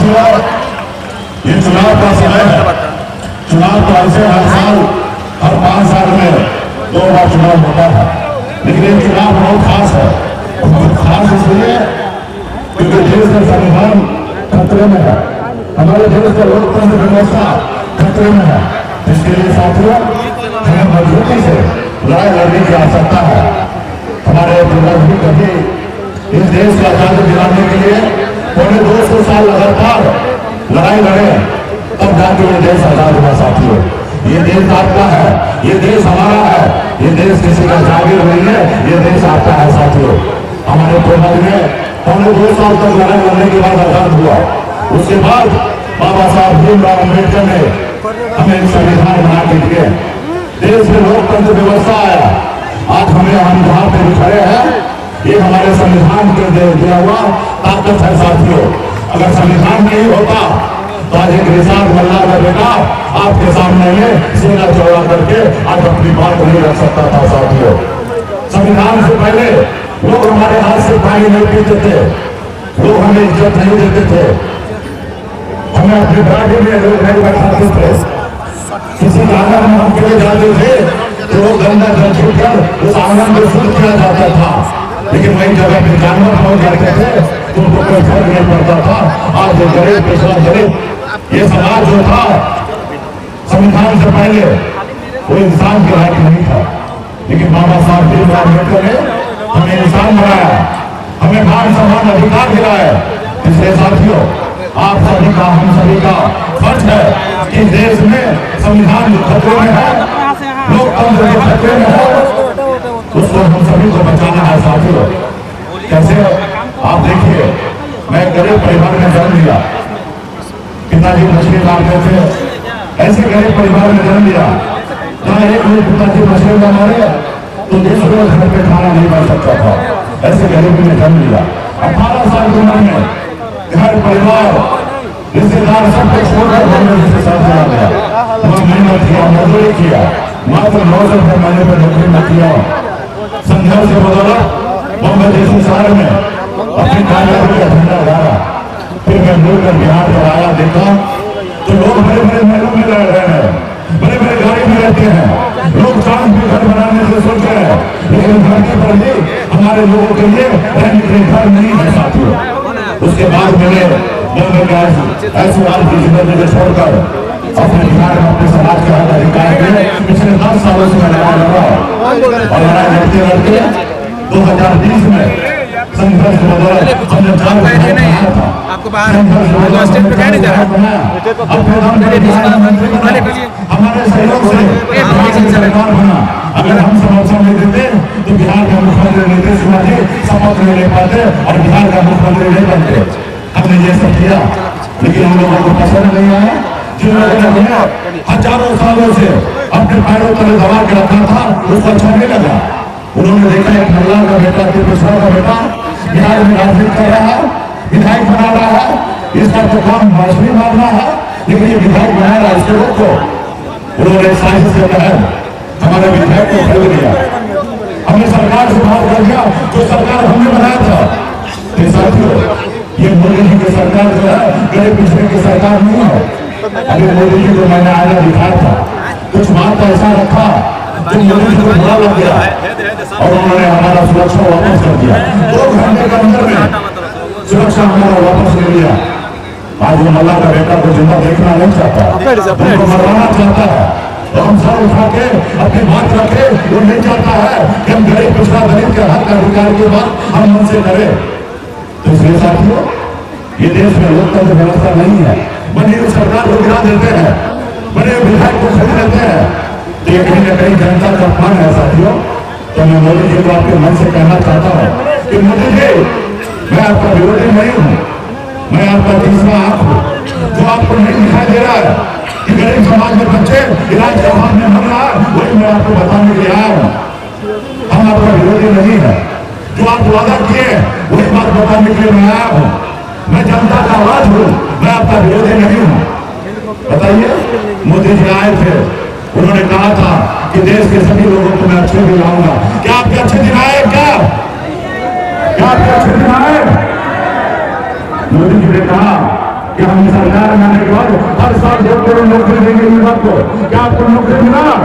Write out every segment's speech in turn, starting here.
साथियों, ये चुनाव का समय है। चुनाव तो ऐसे हर साल, हर 5 साल में 2 बार चुनाव होता है, लेकिन ये चुनाव बहुत खास है। खास इसलिए क्योंकि देश का संविधान खतरे में है, हमारे देश का लोकतंत्र व्यवस्था खतरे में है। इसके लिए साथियों, हमें मजबूती से लड़ाई लड़ने की आवश्यकता है। हमारे पूर्वज भी कभी इस देश को आजादी दिलाने के लिए 250 साल लगातार लड़ाई लड़े, तब जाके ये देश आजाद हुआ। साथियों, ये देश आपका है, ये देश हमारा है, ये देश किसी का जागीर नहीं है, ये देश आपका है। साथियों, हमारे पूर्वज ने 2 साल तक लड़ाई लड़ने के बाद आजाद हुआ। उसके बाद बाबा साहब भीमराव अम्बेडकर ने हमें एक संविधान बना के दिए, देश में लोकतंत्र व्यवस्था आया। आज हम जहां पे खड़े हैं, ये हमारे संविधान के दिया हुआ ताकत है। साथियों, अगर संविधान नहीं होता तो आज एक निषाद मल्ला का बेटा आपके सामने में सीना चौड़ा करके आज अपनी बात नहीं रख सकता था। साथियों, संविधान से पहले लोग हमारे हाथ से पानी नहीं पीते थे, लोग हमें इज्जत नहीं देते थे, हमें अपनी पार्टी में लोग नहीं बैठाते थे। किसी आंगन में हम चले जाते थे तो वो गंदा जल छूटकर उस आंगन में शुद्ध किया जाता था, लेकिन वही जगह पे जानवर पहुंच जाते थे तो उनको कोई फर्क नहीं पड़ता था। आज जो गरीब पिछड़ा गरीब ये समाज जो था, संविधान से पहले वो इंसान के लायक नहीं था, लेकिन बाबा साहब भीमराव अम्बेडकर ने हमें इंसान बनाया, हमें मान सम्मान अधिकार दिलाया। इसलिए साथियों, आप सभी का, हम सभी का फर्ज है कि देश में संविधान खतरे में है, लोकतंत्र के खतरे में है, उसको हम सभी को बचाना है। साथियों, कैसे आप देखिए, मैं गरीब परिवार में जन्म लिया, पिताजी मछली मारते थे, ऐसे गरीब परिवार में जन्म लिया जहाँ एक रोज पिताजी मछली न मारे तो दूसरे रोज घर पे खाना नहीं बन सकता था। ऐसे गरीबी में जन्म लिया। 18 साल की उम्र में घर परिवार रिश्तेदार सबको छोड़कर कांग्रेस के साथ चला गया। वहाँ मेहनत किया, मजदूरी किया, मात्र 900 रुपये महीने पर नौकरी न किया। संघर्ष के बदौलत बम्बई जैसे शहर में अपनी कामयाबी का झंडा गाड़ा। फिर मैं मुड़कर बिहार पर आया, देखा तो लोग बड़े बड़े महलों में रह रहे हैं, बड़े बड़े गाड़ी में रहते हैं, लोग चांद पे घर बनाने से सोच रहे हैं, लेकिन धरती पर भी हमारे लोगों के लिए रहने के लिए घर नहीं है। साथियों, उसके बाद मैंने ऐसी बात की जिंदगी को छोड़कर अपने बिहार में अपने समाज के हक अधिकार के पिछले 10 सालों से मैं लड़ाई लड़ा और लड़ाई लड़ते लड़ते 2020 में संघर्ष के बदौलत हमने 4 बनाया था। आपको बाहर स्टेज पे कहने जा रहा है, हमारे सहयोग से सरकार बना। अगर हम समर्थन नहीं देते तो बिहार का मुख्यमंत्री नीतीश कुमार जी शपथ नहीं ले पाते और बिहार का मुख्यमंत्री नहीं बनते। हमने ये सब किया, लेकिन हम लोगों को पसंद नहीं आया। जिन लोगों ने हमें हजारों सालों से अपने पैरों तले दबा के रखा था, उसको अच्छा नहीं लगा। उन्होंने देखा एक मल्ला का बेटा, पिछड़ा का बेटा बिहार में राजनीति कर रहा है, विधायक बना रहा है, इसका तो काम मछली मारना है, लेकिन ये विधायक बना रहा है, इसके रोको। उन्होंने साजिश के तहत हमारे विधायक को खरीद लिया, हमने सरकार से बात कर दिया जो सरकार हमने बनाया था। साथियों, ये मोदी जी की सरकार जो है गरीब पिछड़े की सरकार नहीं है। अभी मोदी जी को मैंने आया दिखाया था, कुछ बात ऐसा रखा जो मोदी जी को बुरा लग गया और उन्होंने हमारा सुरक्षा वापस कर दिया। 2 घंटे के अंदर में सुरक्षा हमारा वापस ले लिया। आज वो मल्ला का बेटा को जिंदा देखना नहीं चाहता, उनको मरवाना चाहता है। तो हम सर उठा के अपनी बात रखे, वो नहीं चाहता है कि हम गरीब पिछड़ा दलित के हक अधिकार की बात हम उनसे करें। तो इसलिए साथियों, ये देश में लोकतंत्र व्यवस्था नहीं है। बनी हुई सरकार को गिरा देते हैं, बड़े विधायक को खरीद लेते हैं, तो ये कहीं ना कहीं जनता का अपमान है। साथियों, तो मैं मोदी जी को आपके मन से कहना चाहता हूँ कि मोदी जी, मैं आपका विरोधी नहीं हूँ, मैं आपका तीसरा आंख हूँ। जो आपको नहीं दिखाई दे रहा है कि गरीब समाज में बच्चे इलाज के अभाव में मर रहा है, वही मैं आपको बताने के लिए आया हूँ। हम आपका विरोधी नहीं है, जो आप वादा किए वही बात बताने के लिए मैं आया हूँ। मैं जनता का आवाज हूँ, मैं आपका विरोधी नहीं हूँ। बताइए, मोदी जी आए थे, उन्होंने कहा था कि देश के सभी लोगों को मैं अच्छे दिन लाऊंगा। क्या आपके अच्छे दिन आए? क्या आपके अच्छे दिन आए? मोदी जी ने कहा कि कि हम सरकार में आने के बाद हर साल 2 करोड़ नौकरी देंगे युवा को। क्या आपको नौकरी मिला?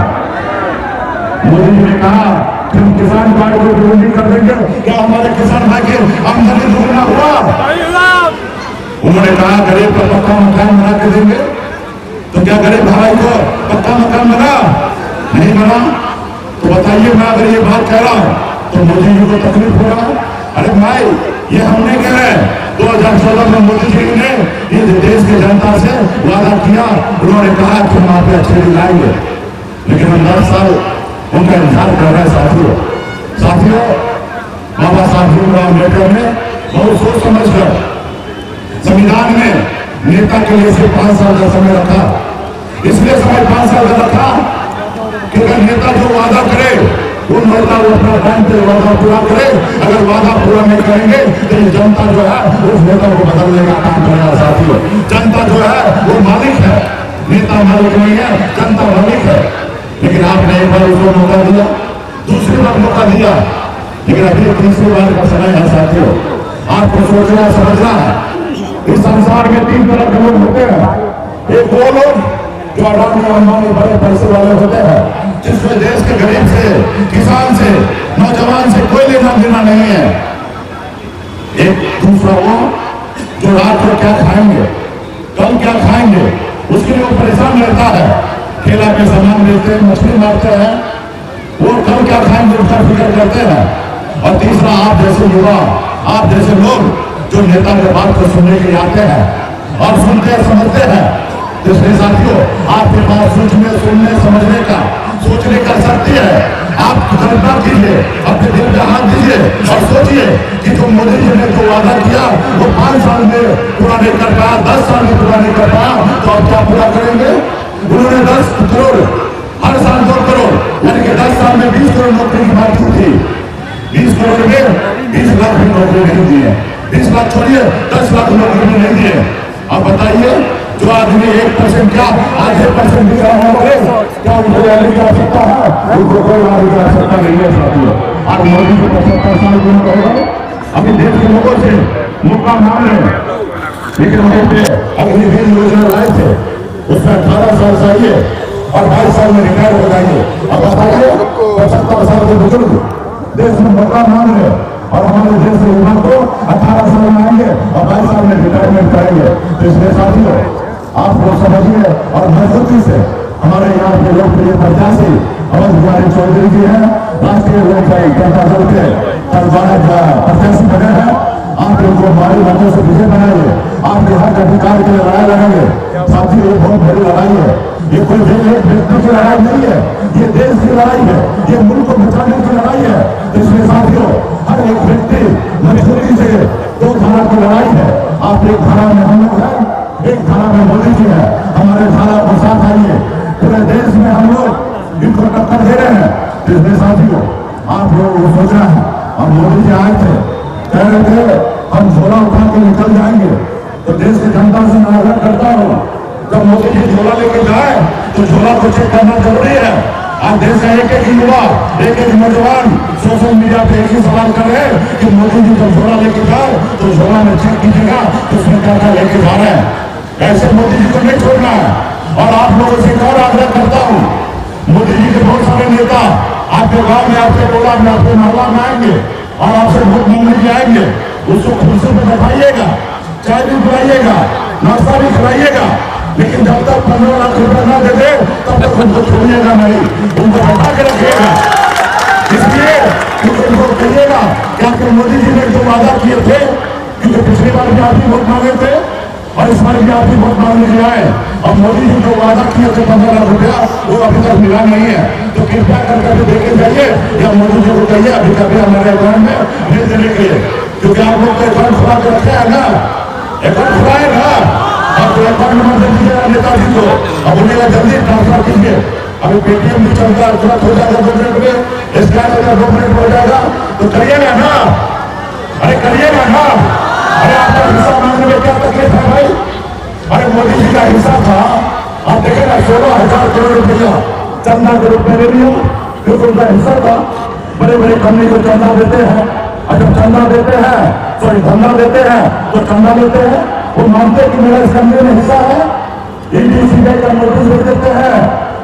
मोदी जी ने कहा कि हम किसान कार्ड को विरोधी कर देंगे। क्या हमारे किसान भाई की आमदनी दुगना हुआ? उन्होंने कहा गरीब को पक्का मकान बना के देंगे। तो क्या गरीब भाई को पक्का मकान बना? नहीं बना। तो बताइए, मैं अगर ये बात कह रहा हूं तो मोदी जी को तकलीफ हो रहा है? अरे भाई, ये हमने क्या है, 2014 में मोदी जी ने ये देश की जनता से वादा किया। उन्होंने कहा कि हम आप पे अच्छे दिन आएंगे, लेकिन हम 10 साल उनका इंतजार कर रहे हैं। साथियों, बाबा साहब भीमराव अम्बेडकर ने बहुत सोच समझ कर संविधान में नेता के लिए सिर्फ 5 साल का समय रखा। इसलिए समय 5 साल का रखा कि अगर नेता जो वादा करे वो नेता वो अपना टाइम पे वादा पूरा करे। अगर वादा पूरा नहीं करेंगे तो ये जनता जो है उस नेता को बदलने का काम करेगा। साथियों, जनता जो है वो मालिक है, नेता मालिक नहीं है, जनता मालिक है। लेकिन आपने एक बार उसको मौका दिया, दूसरी बार मौका दिया, लेकिन अभी तीसरी बार का समय है। साथियों, आपको सोचना समझना है, इस संसार में 3 तरह के लोग होते हैं। एक वो लोग जो अडानी अंबानी बड़े पैसे वाले होते हैं, जिसमें देश के गरीब से, किसान से, नौजवान से कोई लेना देना नहीं है। एक दूसरा वो जो रात को क्या खाएंगे, कल क्या खाएंगे, उसके लिए वो परेशान रहता है। ठेला पे सामान बेचते हैं, मछली मारते हैं, वो कल क्या खाएंगे उसका फिक्र करते हैं। और तीसरा, आप जैसे युवा, आप जैसे लोग जो नेता के बात को सुनने के लिए आते हैं और सुनते हैं, समझते हैं। इसलिए साथियों, आपके पास सोचने, सुनने, समझने का, सोचने का शक्ति है। आप कल्पना कीजिए, अपने दिल पे हाथ दीजिए और सोचिए कि जो मोदी जी ने जो वादा किया वो 5 साल में पूरा नहीं कर पाया, 10 साल में पूरा नहीं कर पाया, तो आप क्या पूरा करेंगे? उन्होंने 10 करोड़, हर साल 2 करोड़, यानी कि 10 साल में 20 करोड़ नौकरी की बात की थी। 20 करोड़ में 20 लाख भी नौकरी नहीं दिए। 20 लाख छोड़िए, 10 लाख नौकरी नहीं दिए। अब बताइए, जो आदमी 1% क्या आधे % भी रहा है, क्या उनको रैली कर सकता है? उनको कोई रैली कर सकता नहीं है। साथियों, आज मोदी को 75 साल पूर्ण करेगा। अभी देश के लोगों से मौका मांग रहे हैं, लेकिन वहीं पे अग्निवीर योजना लाए थे, उसमें 18 साल चाहिए और 22 साल में रिटायर हो जाएंगे। अब बताइए, 75 साल के बुजुर्ग देश में मौका मांग रहे और हमारे देश के युवा को 18 साल में आएंगे और 22 साल में रिटायरमेंट करेंगे। तो इसलिए साथियों, आप लोग समझिए और मजबूती से हमारे यहाँ के लोकप्रिय प्रत्याशी अवध बिहारी चौधरी जी हैं, राष्ट्रीय लोकशाही जनता दल के प्रत्याशी बने हैं। आप लोग को हमारी बातों से विजय बनाइए। आप यहाँ के अधिकार के लिए लड़ाई लड़ेंगे। साथियों, ये बहुत बड़ी लड़ाई है। ये कोई एक व्यक्ति की लड़ाई नहीं है, ये देश की लड़ाई है, ये मुल्क को बचाने की लड़ाई है। इसलिए साथियों, हर एक व्यक्ति मजबूती से 2 धारा की लड़ाई है। आप एक धारा में हम लोग हैं, एक धारा में मोदी जी है। हमारे धारा को साथ आइए, पूरे देश में हम लोग इनको टक्कर दे रहे हैं। इसलिए साथियों, आप लोगों को सोचना है। और मोदी जी आए थे, कह रहे थे हम झोला उठा के निकल जाएंगे। तो देश की जनता से मैं आग्रह करता हूँ, जब मोदी जी झोला लेके जाए तो झोला को चेक करना जरूरी है। आज देश का एक युवा, एक नौजवान सोशल मीडिया पे एक ही सवाल कर रहे हैं कि मोदी जी जब झोला लेके जाए तो झोला में चेक कीजिएगा तो उसमें क्या क्या लेके जा रहे हैं। ऐसे मोदी जी को नहीं छोड़ना है। और आप लोगों से एक और आग्रह करता हूँ, मोदी जी के बहुत सारे नेता आपके गांव में, आपके टोला में, आपके मोहल्ला में आएंगे और आपसे वोट मांगने के आएंगे। उसको कुर्सी पे बैठाइएगा, चाय भी पिलाइएगा, नाश्ता भी खिलाइएगा, लेकिन जब तक 15 लाख रुपए ना दे दे तब तक उनको छोड़िएगा नहीं, उनको बैठा के रखिएगा। इसलिए उनको कहिएगा कि आपके मोदी जी ने जो वादा किए थे, क्योंकि पिछली बार भी आप ही वोट मांगे थे और इस बार भी आप ही वोट मांगने के आए। और मोदी जी जो वादा किए थे 15 लाख रुपया, वो अभी तक मिला नहीं है। तो कृपया करके देखे जाइए या मोदी जी को कहिए अभी कभी हमारे अकाउंट में भेज देने के लिए, क्योंकि आप लोग तो अकाउंट खुला के रखे है ना, अकाउंट खुलाए ना। आप तो अकाउंट नंबर दे दीजिएगा नेताजी को, अब बोलिएगा जल्दी ट्रांसफर कीजिए। अभी पेटीएम भी चलता है, तुरंत हो जाएगा 2 मिनट में, स्कैन होगा 2 मिनट में हो जाएगा। तो करिएगा ना, अरे करिएगा ना। अरे आपका हिस्सा मांगने में क्या तकलीफ है भाई? अरे मोदी जी का हिस्सा था, आप देखे ना 16,000 करोड़ रुपया चंदा के रूप में ले लिया, क्योंकि उनका हिस्सा था। बड़े बड़े कंपनी को चंदा देते हैं, और जब चंदा देते हैं, सॉरी धंधा देते हैं तो चंदा लेते हैं, वो मानते हैं कि मेरा इस कमरे में हिस्सा है, ईडी का नोटिस दे देते हैं,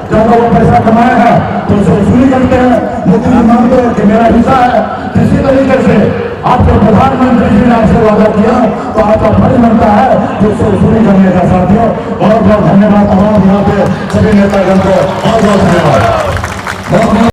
जब वो पैसा कमाए हैं तो उसे वसूली करते हैं, मुख्य मानते हैं कि मेरा हिस्सा है। किसी तरीके से आपके प्रधानमंत्री जी ने आपसे वादा किया तो आपका फर्ज बनता है कि उससे वसूली करने का। साथियों बहुत बहुत धन्यवाद, तमाम यहाँ पे सभी नेतागण को बहुत बहुत धन्यवाद।